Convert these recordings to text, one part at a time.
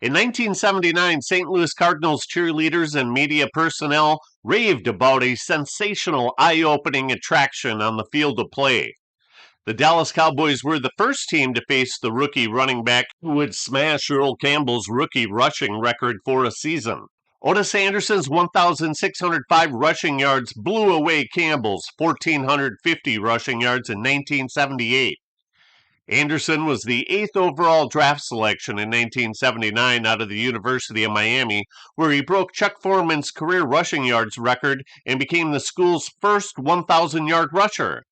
In 1979, St. Louis Cardinals cheerleaders and media personnel raved about a sensational, eye-opening attraction on the field of play. The Dallas Cowboys were the first team to face the rookie running back who would smash Earl Campbell's rookie rushing record for a season. Otis Anderson's 1,605 rushing yards blew away Campbell's 1,450 rushing yards in 1978. Anderson was the 8th overall draft selection in 1979 out of the University of Miami, where he broke Chuck Foreman's career rushing yards record and became the school's first 1,000-yard rusher.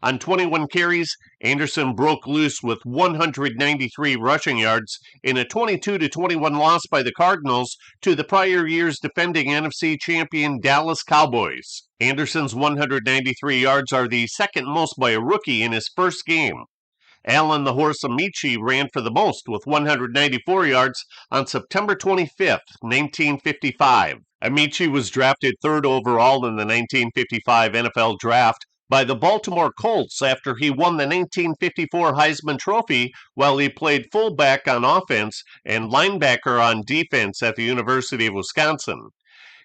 On 21 carries, Anderson broke loose with 193 rushing yards in a 22-21 loss by the Cardinals to the prior year's defending NFC champion Dallas Cowboys. Anderson's 193 yards are the second most by a rookie in his first game. Allen the Horse Amici ran for the most with 194 yards on September 25, 1955. Amici was drafted 3rd overall in the 1955 NFL Draft by the Baltimore Colts after he won the 1954 Heisman Trophy while he played fullback on offense and linebacker on defense at the University of Wisconsin.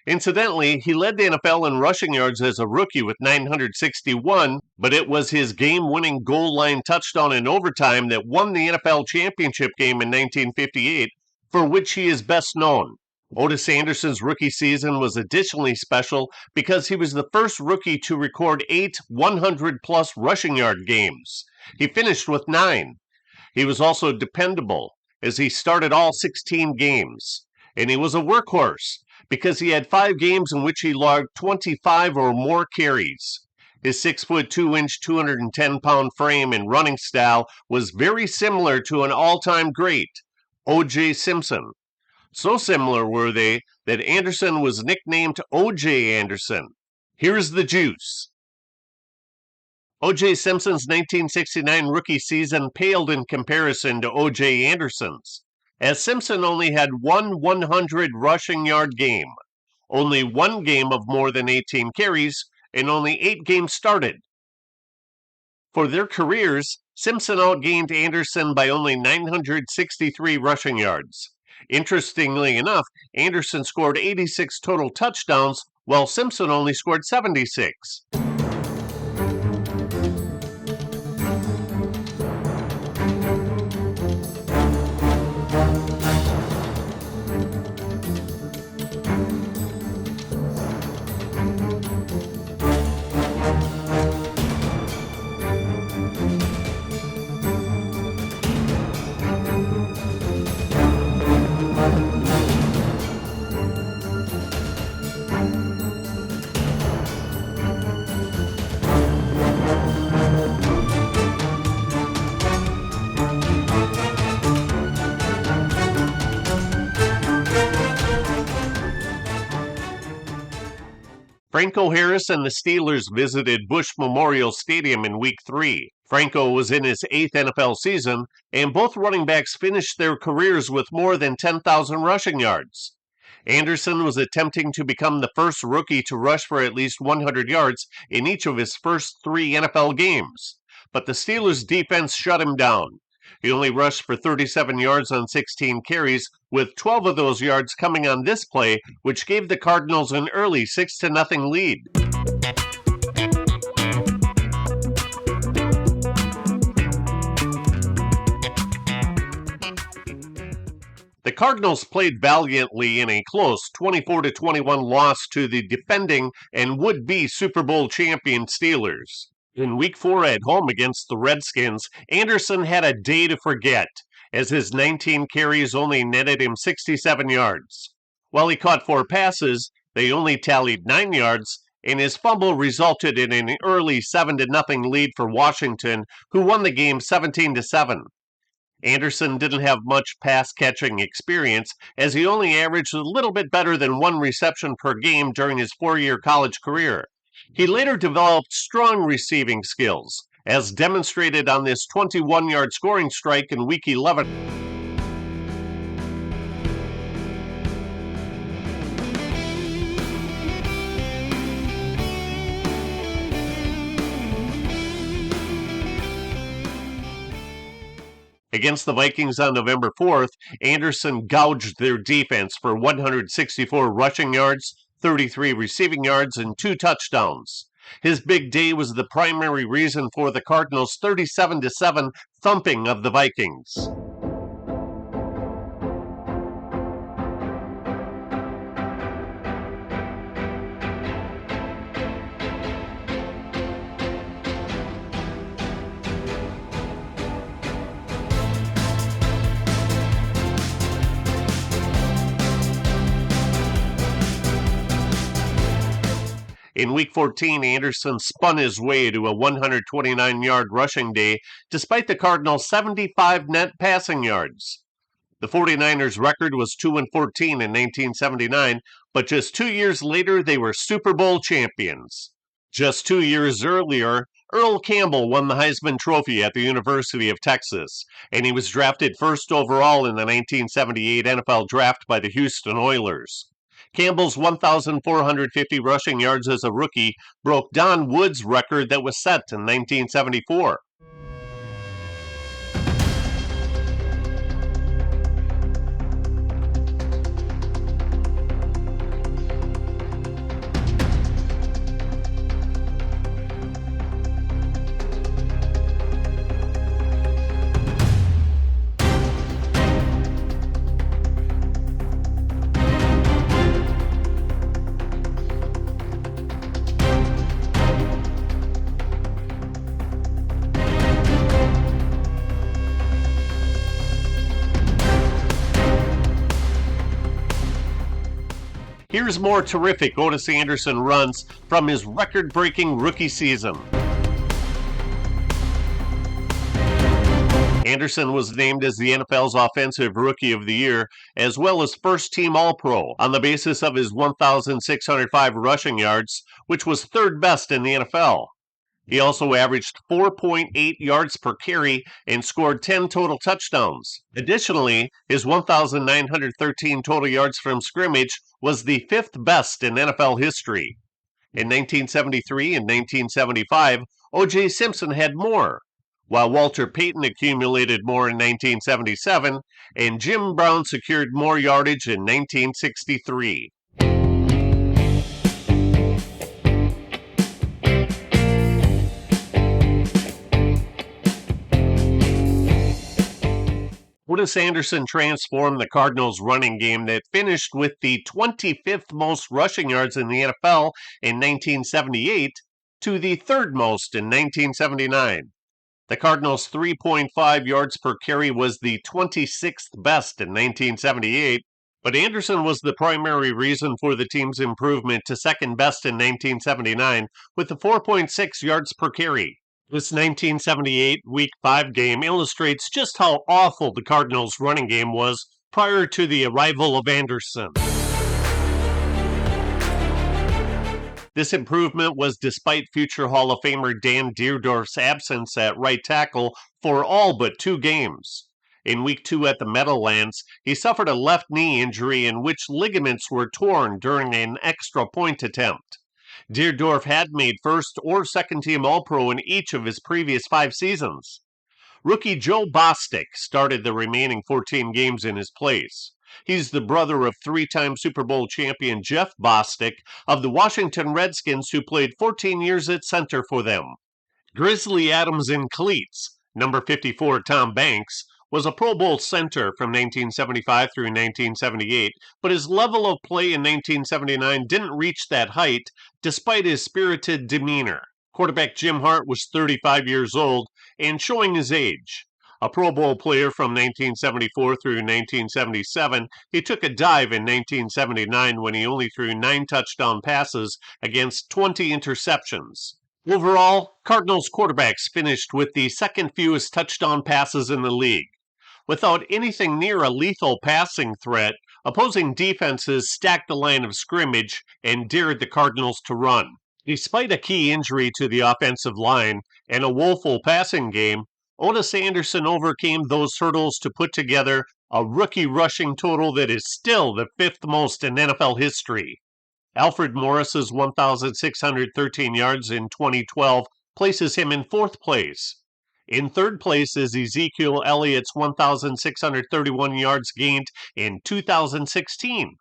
Incidentally, he led the NFL in rushing yards as a rookie with 961, but it was his game-winning goal line touchdown in overtime that won the NFL championship game in 1958, for which he is best known. Otis Anderson's rookie season was additionally special because he was the first rookie to record 8 100-plus rushing yard games. He finished with 9. He was also dependable, as he started all 16 games. And he was a workhorse, because he had 5 games in which he logged 25 or more carries. His 6'2", 210-pound frame and running style was very similar to an all-time great, O.J. Simpson. So similar were they that Anderson was nicknamed O.J. Anderson. Here's the juice. O.J. Simpson's 1969 rookie season paled in comparison to O.J. Anderson's, as Simpson only had one 100 rushing yard game, only one game of more than 18 carries, and only 8 games started. For their careers, Simpson outgained Anderson by only 963 rushing yards. Interestingly enough, Anderson scored 86 total touchdowns, while Simpson only scored 76. Franco Harris and the Steelers visited Bush Memorial Stadium in Week 3. Franco was in his 8th NFL season, and both running backs finished their careers with more than 10,000 rushing yards. Anderson was attempting to become the first rookie to rush for at least 100 yards in each of his first 3 NFL games, but the Steelers' defense shut him down. He only rushed for 37 yards on 16 carries, with 12 of those yards coming on this play, which gave the Cardinals an early 6-0 lead. The Cardinals played valiantly in a close 24-21 loss to the defending and would-be Super Bowl champion Steelers. In Week 4 at home against the Redskins, Anderson had a day to forget, as his 19 carries only netted him 67 yards. While he caught 4 passes, they only tallied 9 yards, and his fumble resulted in an early 7-0 lead for Washington, who won the game 17-7. Anderson didn't have much pass-catching experience, as he only averaged a little bit better than 1 reception per game during his 4-year college career. He later developed strong receiving skills, as demonstrated on this 21-yard scoring strike in Week 11. Against the Vikings on November 4th, Anderson gouged their defense for 164 rushing yards, 33 receiving yards, and 2 touchdowns. His big day was the primary reason for the Cardinals' 37-7 thumping of the Vikings. In Week 14, Anderson spun his way to a 129-yard rushing day despite the Cardinals' 75 net passing yards. The 49ers' record was 2-14 in 1979, but just 2 years later they were Super Bowl champions. Just 2 years earlier, Earl Campbell won the Heisman Trophy at the University of Texas, and he was drafted first overall in the 1978 NFL Draft by the Houston Oilers. Campbell's 1,450 rushing yards as a rookie broke Don Wood's record that was set in 1974. Here's more terrific Otis Anderson runs from his record-breaking rookie season. Anderson was named as the NFL's Offensive Rookie of the Year, as well as first-team All-Pro, on the basis of his 1,605 rushing yards, which was third best in the NFL. He also averaged 4.8 yards per carry and scored 10 total touchdowns. Additionally, his 1,913 total yards from scrimmage was the fifth best in NFL history. In 1973 and 1975, O.J. Simpson had more, while Walter Payton accumulated more in 1977, and Jim Brown secured more yardage in 1963. Otis Anderson transformed the Cardinals' running game that finished with the 25th most rushing yards in the NFL in 1978 to the third most in 1979. The Cardinals' 3.5 yards per carry was the 26th best in 1978, but Anderson was the primary reason for the team's improvement to second best in 1979 with the 4.6 yards per carry. This 1978 Week 5 game illustrates just how awful the Cardinals' running game was prior to the arrival of Anderson. This improvement was despite future Hall of Famer Dan Dierdorf's absence at right tackle for all but 2 games. In Week 2 at the Meadowlands, he suffered a left knee injury in which ligaments were torn during an extra point attempt. Dierdorf had made first or second team All-Pro in each of his previous 5 seasons. Rookie Joe Bostic started the remaining 14 games in his place. He's the brother of 3-time Super Bowl champion Jeff Bostic of the Washington Redskins, who played 14 years at center for them. Grizzly Adams in cleats, number 54 Tom Banks, was a Pro Bowl center from 1975 through 1978, but his level of play in 1979 didn't reach that height despite his spirited demeanor. Quarterback Jim Hart was 35 years old and showing his age. A Pro Bowl player from 1974 through 1977, he took a dive in 1979 when he only threw 9 touchdown passes against 20 interceptions. Overall, Cardinals quarterbacks finished with the second fewest touchdown passes in the league. Without anything near a lethal passing threat, opposing defenses stacked the line of scrimmage and dared the Cardinals to run. Despite a key injury to the offensive line and a woeful passing game, Otis Anderson overcame those hurdles to put together a rookie rushing total that is still the 5th most in NFL history. Alfred Morris's 1,613 yards in 2012 places him in 4th place. In third place is Ezekiel Elliott's 1,631 yards gained in 2016.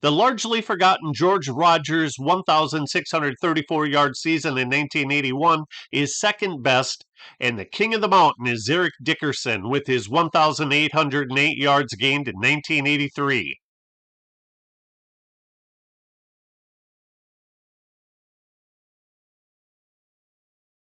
The largely forgotten George Rogers' 1,634-yard season in 1981 is second best, and the king of the mountain is Eric Dickerson with his 1,808 yards gained in 1983.